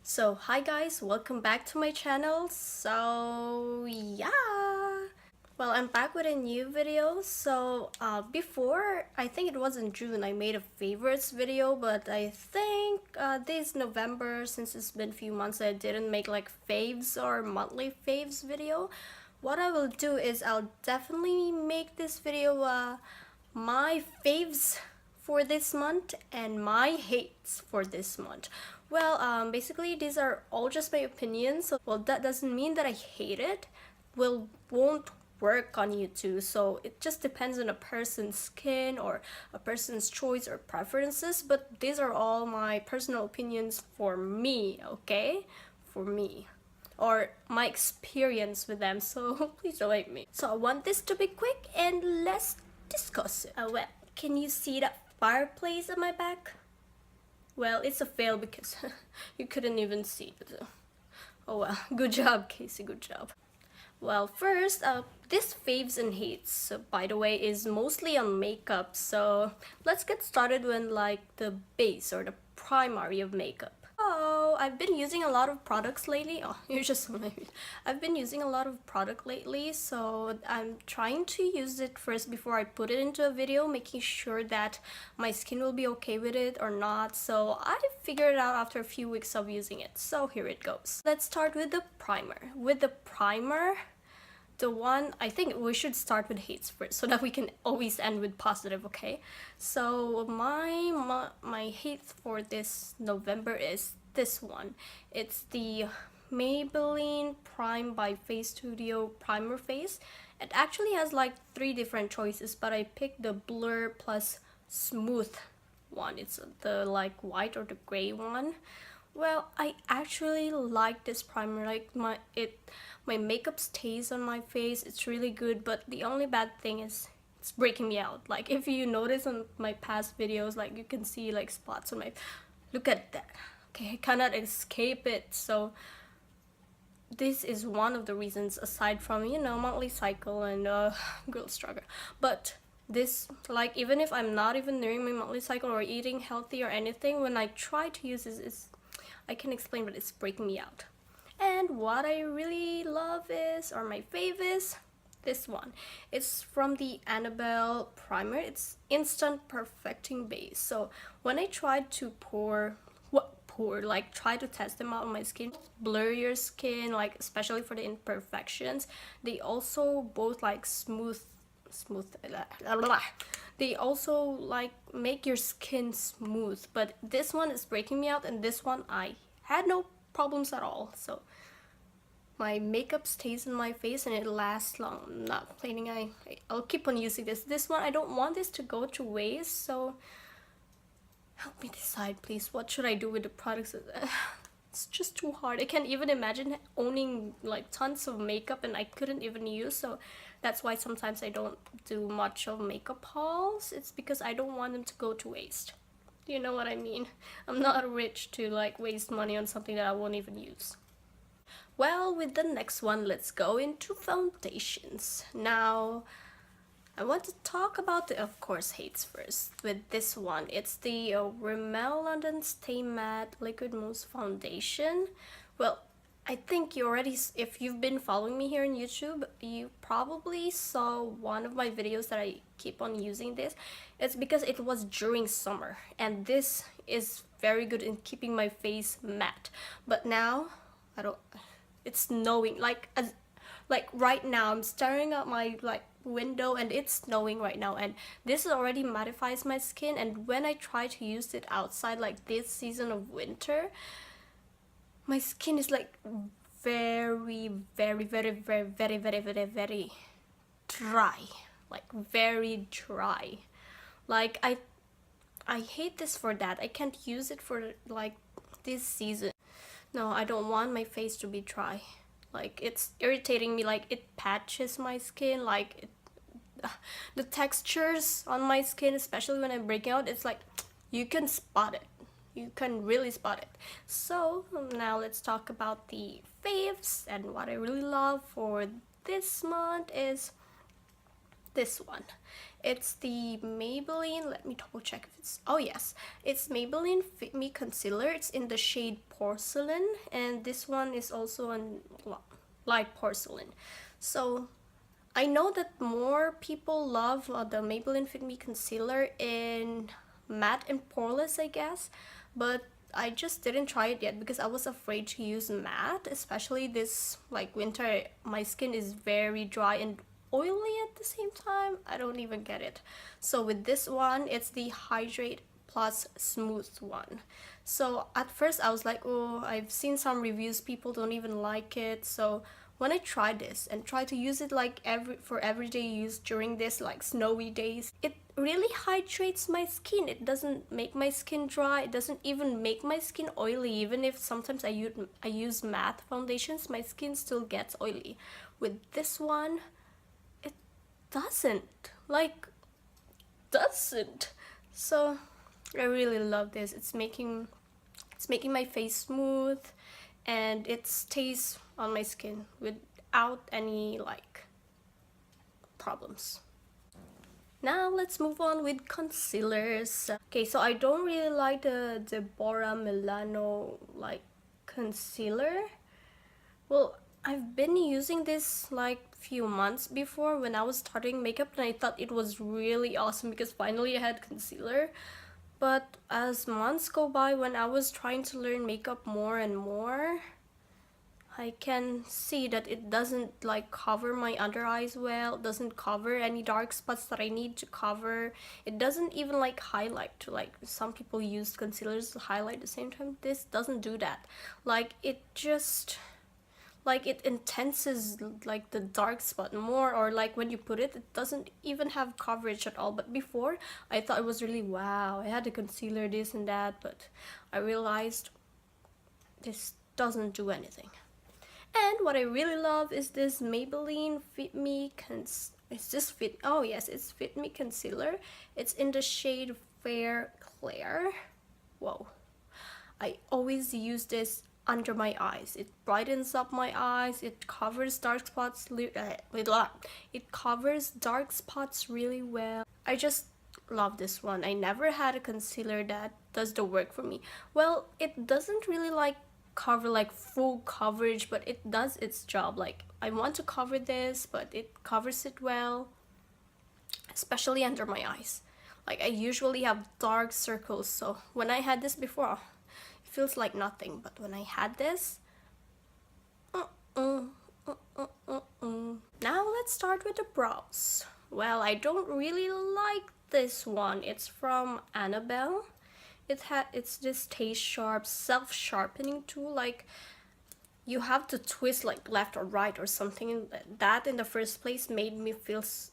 So hi guys, welcome back to my channel. So yeah, well, I'm back with a new video. Before, I think it was in June, I made a favorites video, but I think this November, since it's been a few months, I didn't make like faves or monthly faves video. What I will do is I'll definitely make this video my faves for this month and my hates for this month. Well, basically these are all just my opinions. So, well, that doesn't mean that I hate it. Won't work on you too. So it just depends on a person's skin or a person's choice or preferences. But these are all my personal opinions for me. Okay, for me. Or my experience with them, so please don't hate me. So I want this to be quick and let's discuss it. Well, can you see that fireplace on my back? Well, it's a fail because you couldn't even see it. Oh well, good job, Casey, good job. Well, first, this faves and hates, by the way, is mostly on makeup. So let's get started with like the base or the primary of makeup. Oh, I've been using a lot of products lately. Oh, you're just maybe. I've been using a lot of product lately, so I'm trying to use it first before I put it into a video, making sure that my skin will be okay with it or not. So I figured it out after a few weeks of using it. So here it goes. Let's start with the primer. With the primer, the one, I think we should start with hates first so that we can always end with positive, okay? So my hate for this November is this one. It's the Maybelline Prime by Face Studio Primer Face. It actually has like 3 different choices, but I picked the Blur plus Smooth one. It's the like white or the gray one. Well, I actually like this primer. Like my makeup stays on my face. It's really good, but the only bad thing is it's breaking me out. Like if you notice on my past videos, like you can see like spots on my, look at that. Okay, I cannot escape it. So this is one of the reasons, aside from, you know, monthly cycle and girl struggle. But this, like, even if I'm not even nearing my monthly cycle or eating healthy or anything, when I try to use this, I can explain, but it's breaking me out. And what I really love is, or my fave is, this one. It's from the Annabelle primer. It's instant perfecting base. So when I tried to like try to test them out on my skin, blur your skin, like especially for the imperfections, they also both like smooth, they also like make your skin smooth. But this one is breaking me out, and this one I had no problems at all. So my makeup stays in my face and it lasts long. I'm not complaining. I'll keep on using this one. I don't want this to go to waste, so help me decide, please. What should I do with the products? It's just too hard. I can't even imagine owning like tons of makeup and I couldn't even use. So that's why sometimes I don't do much of makeup hauls. It's because I don't want them to go to waste. Do you know what I mean? I'm not rich to like waste money on something that I won't even use. Well, with the next one, let's go into foundations. Now, I want to talk about the, of course, hates first. With this one, it's the Rimmel London Stay Matte Liquid Mousse Foundation. Well, I think you already, if you've been following me here on YouTube, you probably saw one of my videos that I keep on using this. It's because it was during summer, and this is very good in keeping my face matte. But now, it's snowing. Like right now, I'm staring at my like window and it's snowing right now, and this already mattifies my skin. And when I try to use it outside, like this season of winter, my skin is like very dry, like very dry. Like I hate this for that. I can't use it for like this season. No, I don't want my face to be dry. Like it's irritating me. Like it patches my skin, like the textures on my skin, especially when I'm breaking out, it's like you can spot it. You can really spot it. So now let's talk about the faves, and what I really love for this month is this one. It's the Maybelline, let me double check if it's, oh yes, it's Maybelline Fit Me Concealer. It's in the shade Porcelain, and this one is also in light porcelain. So I know that more people love the Maybelline Fit Me Concealer in matte and poreless, I guess, but I just didn't try it yet because I was afraid to use matte, especially this like winter. My skin is very dry and oily at the same time. I don't even get it. So with this one, it's the Hydrate Plus Smooth one. So at first I was like, oh, I've seen some reviews, people don't even like it. So when I tried this and tried to use it like for everyday use during this like snowy days, it really hydrates my skin. It doesn't make my skin dry. It doesn't even make my skin oily. Even if sometimes I use matte foundations, my skin still gets oily. With this one, it doesn't. So I really love this. It's making my face smooth, and it stays on my skin without any like problems. Now let's move on with concealers. Okay, so I don't really like the Deborah Milano like concealer. Well, I've been using this like few months before when I was starting makeup, and I thought it was really awesome because finally I had concealer. But as months go by, when I was trying to learn makeup more and more, I can see that it doesn't like cover my under eyes well. It doesn't cover any dark spots that I need to cover. It doesn't even like highlight. To like some people use concealers to highlight at the same time. This doesn't do that. Like it just like it intenses like the dark spot more, or like when you put it, it doesn't even have coverage at all. But before I thought it was really wow, I had a concealer this and that, but I realized this doesn't do anything. And what I really love is this Maybelline Fit Me it's Fit Me Concealer. It's in the shade Fair Clair. Whoa, I always use this under my eyes. It brightens up my eyes. It covers dark spots. It covers dark spots really well. I just love this one. I never had a concealer that does the work for me. Well, it doesn't really like cover like full coverage, but it does its job. Like I want to cover this, but it covers it well, especially under my eyes. Like I usually have dark circles, so when I had this before, feels like nothing, but when I had this, now let's start with the brows. Well, I don't really like this one. It's from Annabelle. It's this Stay Sharp self-sharpening tool. Like you have to twist like left or right or something. That in the first place made me feel it's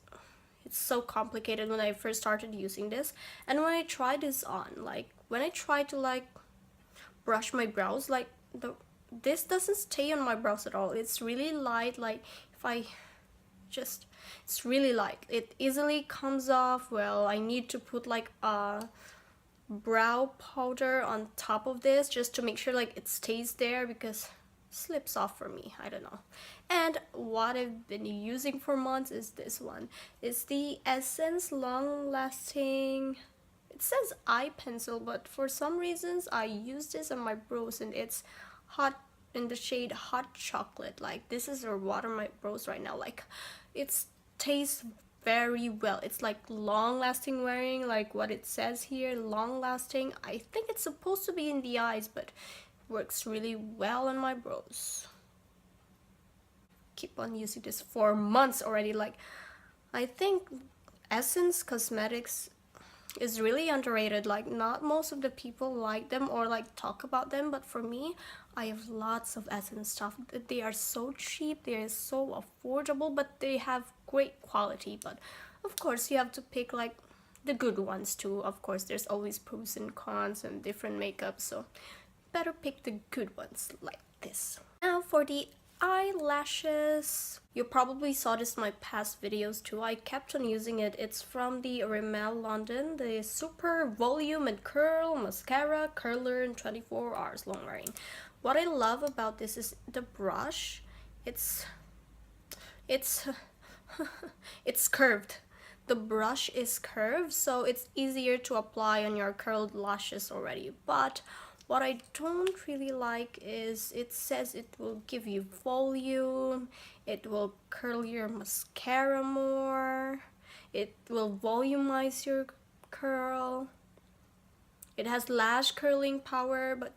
so complicated when I first started using this. And when I tried this on, like when I tried to like brush my brows, like this doesn't stay on my brows at all. It's really light. Like if I just, it's really light. It easily comes off. Well, I need to put like a brow powder on top of this just to make sure like it stays there, because it slips off for me. I don't know. And what I've been using for months is this one. It's the Essence Long Lasting, it says eye pencil, but for some reasons I use this on my brows, and it's hot in the shade Hot Chocolate. Like this is a water my brows right now. Like it tastes very well. It's like long lasting wearing, like what it says here, long lasting. I think it's supposed to be in the eyes, but works really well on my brows. Keep on using this for months already. Like I think Essence Cosmetics is really underrated. Like not most of the people like them or like talk about them, but for me, I have lots of Essence stuff. They are so cheap, they are so affordable, but they have great quality. But of course you have to pick like the good ones too. Of course there's always pros and cons and different makeup, so better pick the good ones like this. Now for the eyelashes, you probably saw this in my past videos too. I kept on using it. It's from the Rimmel London, the Super Volume and Curl Mascara Curler in 24 hours long wearing. What I love about this is the brush. It's curved. the brush is curved, so it's easier to apply on your curled lashes already. But what I don't really like is it says it will give you volume, it will curl your mascara more, it will volumize your curl, it has lash curling power, but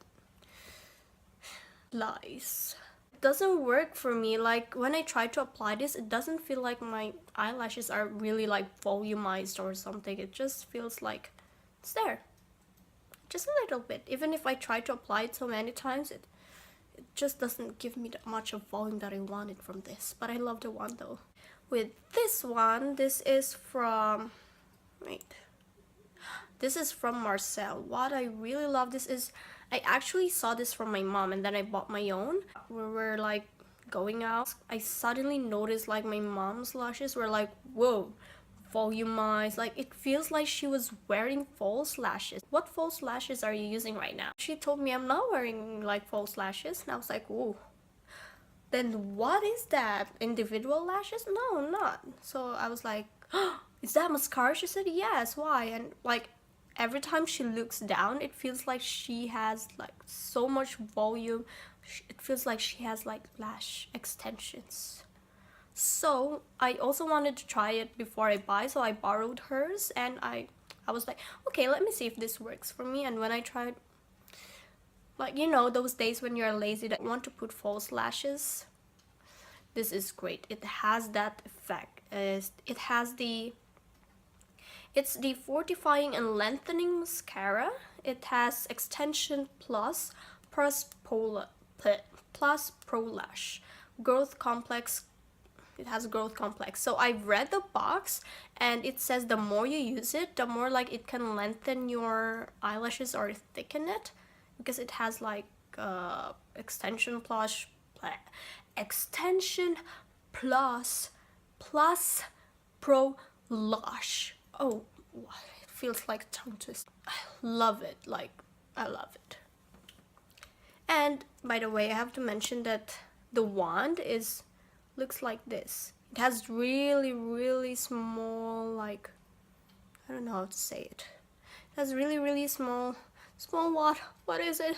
lies. It doesn't work for me. Like when I try to apply this, it doesn't feel like my eyelashes are really like volumized or something. It just feels like it's there, just a little bit. Even if I try to apply it so many times, it just doesn't give me that much of volume that I wanted from this. But I love the one though. With this one, this is from, wait, this is from Marcel. What I really love this is, I actually saw this from my mom and then I bought my own. We were like going out, I suddenly noticed like my mom's lashes were like, whoa, volumized. Like it feels like she was wearing false lashes. What false lashes are you using right now? She told me I'm not wearing like false lashes, and I was like, ooh, then what is that? Individual lashes? No, I'm not. So I was like, oh, is that mascara? She said yes. Why? And like every time she looks down, it feels like she has like so much volume. It feels like she has like lash extensions. So I also wanted to try it before I buy, so I borrowed hers, and I was like, okay, let me see if this works for me. And when I tried, like, you know, those days when you're lazy that want to put false lashes, this is great. It has that effect. It has it's the fortifying and lengthening mascara. It has extension plus pro lash, growth complex. It has growth complex. So I've read the box and it says the more you use it, the more like it can lengthen your eyelashes or thicken it, because it has like extension plus pro lash. Oh, it feels like a tongue twist. I love it. Like, I love it. And by the way, I have to mention that the wand looks like this. It has really small, like, I don't know how to say it. It has really small what is it?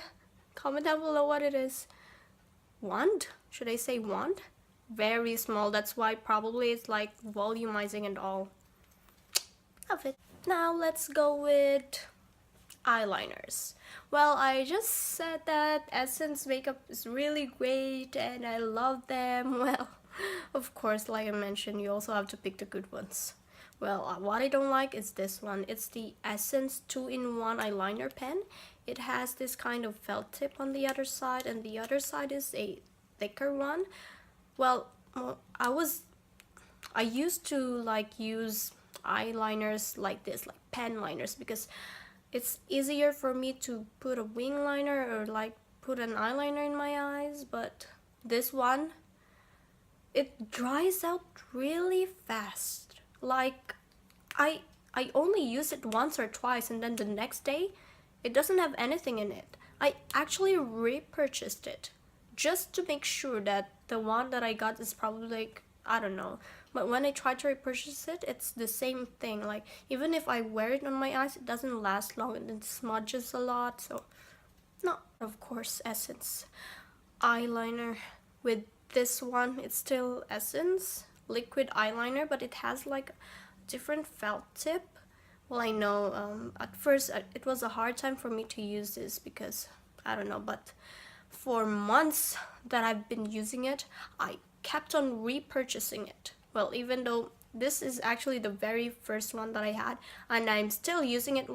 Comment down below what it is. Wand? Should I say wand? Very small. That's why probably it's like volumizing and all. Love it. Now let's go with eyeliners. Well, I just said that Essence makeup is really great and I love them. Well, of course, like I mentioned, you also have to pick the good ones. Well, what I don't like is this one. It's the Essence 2-in-1 eyeliner pen. It has this kind of felt tip on the other side, and the other side is a thicker one. Well, I used to like use eyeliners like this, like pen liners, because it's easier for me to put a wing liner or like put an eyeliner in my eyes. But this one, it dries out really fast. Like I only use it once or twice, and then the next day it doesn't have anything in it. I actually repurchased it just to make sure that the one that I got is probably like, I don't know. But when I try to repurchase it, it's the same thing. Like even if I wear it on my eyes, it doesn't last long and it smudges a lot. So no, of course, Essence eyeliner. With this one, it's still Essence liquid eyeliner, but it has like a different felt tip. Well, I know at first it was a hard time for me to use this because I don't know, but for months that I've been using it, I kept on repurchasing it. Well, even though this is actually the very first one that I had, and I'm still using it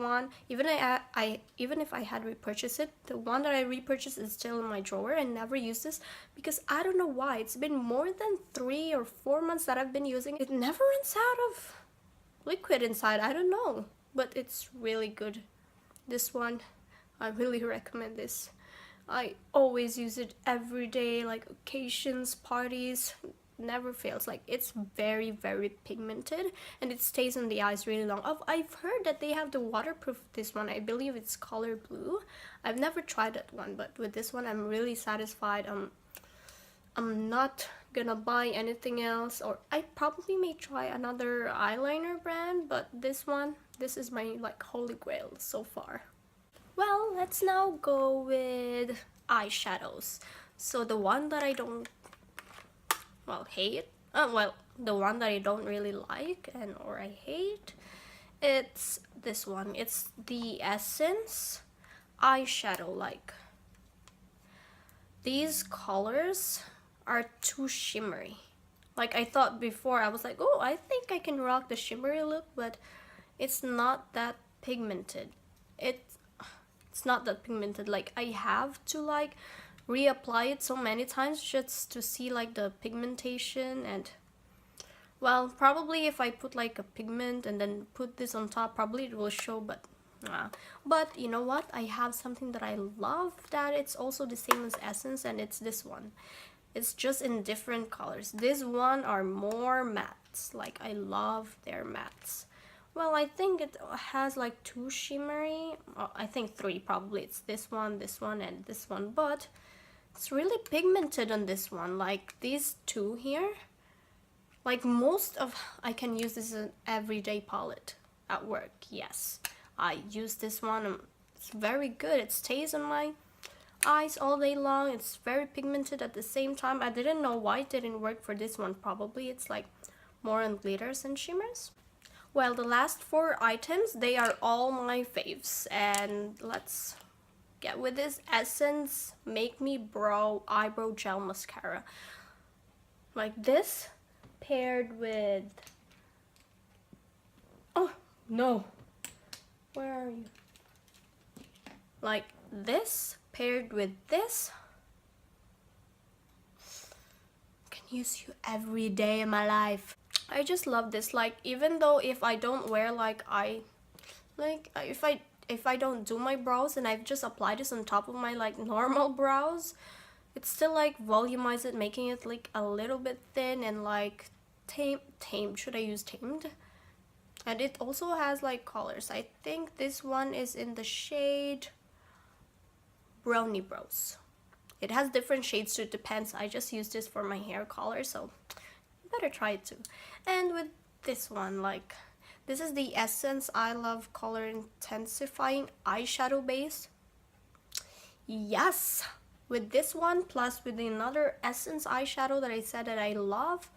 even if I had repurchased it, the one that I repurchased is still in my drawer and never used this because I don't know why. It's been more than 3 or 4 months that I've been using it. It never runs out of liquid inside. I don't know, but it's really good. This one, I really recommend this. I always use it every day, like occasions, parties, never fails. Like it's very pigmented and it stays in the eyes really long. I've heard that they have the waterproof this one. I believe it's color blue. I've never tried that one, but with this one I'm really satisfied. I'm not gonna buy anything else, or I probably may try another eyeliner brand, but this is my like holy grail so far. Well, let's now go with eyeshadows. So the one that I don't, well, hate, well, the one that I don't really like and or I hate, it's this one. It's the Essence eyeshadow. Like, these colors are too shimmery. Like, I thought before, I was like, oh, I think I can rock the shimmery look, but it's not that pigmented. It's not that pigmented. Like, I have to like reapply it so many times just to see like the pigmentation. And well, probably if I put like a pigment and then put this on top, probably it will show, but you know what, I have something that I love that it's also the same as Essence, and it's this one. It's just in different colors. This one are more mattes. Like, I love their mattes. Well, I think it has like two shimmery, I think three probably. It's this one, and this one, but it's really pigmented on this one. Like, these two here, like most of, I can use this as an everyday palette at work. Yes, I use this one. It's very good. It stays on my eyes all day long. It's very pigmented at the same time. I didn't know why it didn't work for this one. Probably it's like more on glitters and shimmers. Well, the last four items, they are all my faves, and let's get with this Essence Make Me Brow Eyebrow Gel Mascara. Like this paired with, oh no, where are you? Like this paired with this, I can use you every day in my life. I just love this. Like, even though if I don't wear like if I don't do my brows and I've just applied this on top of my like normal brows, it's still like volumize it, making it like a little bit thin and like tamed. Should I use tamed? And it also has like colors. I think this one is in the shade Brownie Brows. It has different shades too, it depends. I just use this for my hair color, so better try it too. And with this one, like, this is the Essence I Love Color Intensifying Eyeshadow Base. Yes, with this one plus with another Essence eyeshadow that I said that I love,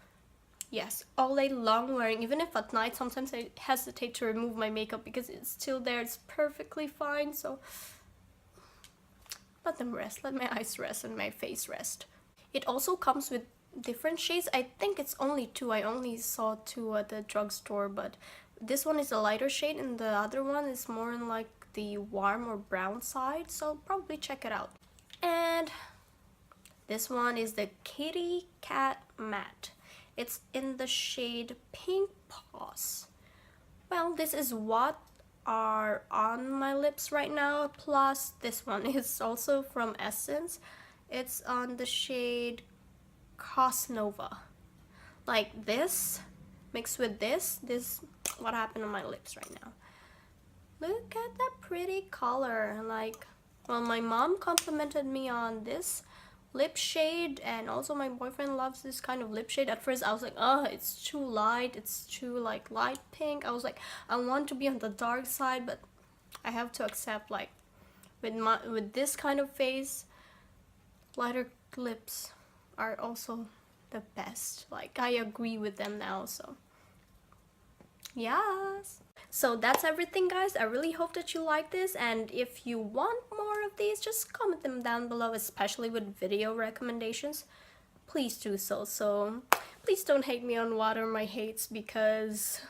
yes, all day long wearing. Even if at night sometimes I hesitate to remove my makeup because it's still there, it's perfectly fine. So let them rest, let my eyes rest and my face rest. It also comes with different shades. I think it's only two. I only saw two at the drugstore, but this one is a lighter shade and the other one is more in like the warm or brown side, so probably check it out. And this one is the Kitty Cat Matte. It's in the shade Pink Paws. Well, this is what are on my lips right now, plus this one is also from Essence. It's on the shade Cosnova. Like this mixed with this what happened on my lips right now. Look at that pretty color. Like, well, my mom complimented me on this lip shade, and also my boyfriend loves this kind of lip shade. At first I was like, oh, it's too light, it's too like light pink. I was like, I want to be on the dark side, but I have to accept, like, with this kind of face, lighter lips are also the best. Like, I agree with them now. So yes, so that's everything, guys. I really hope that you like this, and if you want more of these, just comment them down below, especially with video recommendations. Please do so. So please don't hate me on what are my hates, because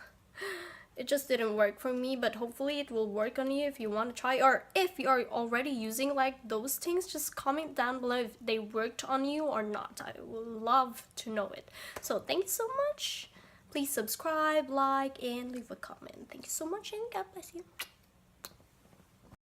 it just didn't work for me, but hopefully it will work on you if you want to try, or if you are already using like those things, just comment down below if they worked on you or not. I would love to know it. So thank you so much. Please subscribe, like, and leave a comment. Thank you so much, and God bless you.